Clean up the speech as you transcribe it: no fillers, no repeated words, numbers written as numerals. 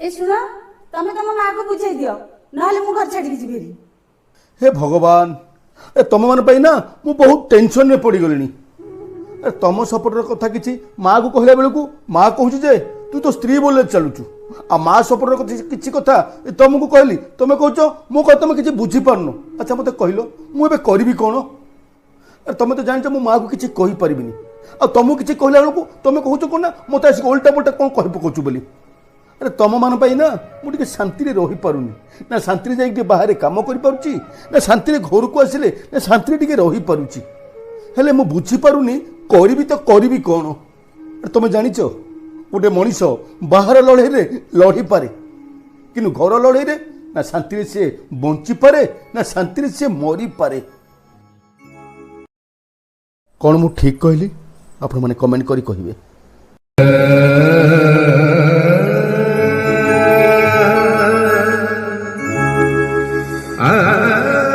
ए शुण तमे तुम माँ को बुझाई दियो ना मु घर छाड़ी जी। हे भगवान ए तुम मान ना मु बहुत टेंशन में पड़ गली। तुम सपोर्टर कथा किसी माँ को कहला बेलू माँ कहूँ जे तू तो स्त्री बोले चलुचु आ माँ सपोर्टर किसी कथा तुमको कहली तुम कह मो कह तुम किसी बुझीपारन। अच्छा मत कहल मुझे करी कौन तुम तो जान मो माँ को किसी कहीपर आ तुमको किसी कहला बेलू तुम कहूँ कौन ना मत आसिक उल्टा पुल्टा कौन कह पकाचु बोली। अरे तुम मान ना मुझे शांति रही पारुनी ना शांति जाइए बाहर कम करुच्ची ना शांति घर को आसिले ना शांति रही पारुची हेले मु बुझीपारुनी करी तो करी कौन। तुम जानिच गोटे मनीष बाहर लड़े लड़ी पारे कि घर लड़े ना शांति से बंची पारे ना शांति से मरी पारे। कौन मु ठीक कहली आपण माने कमेंट करी कहिबे। ah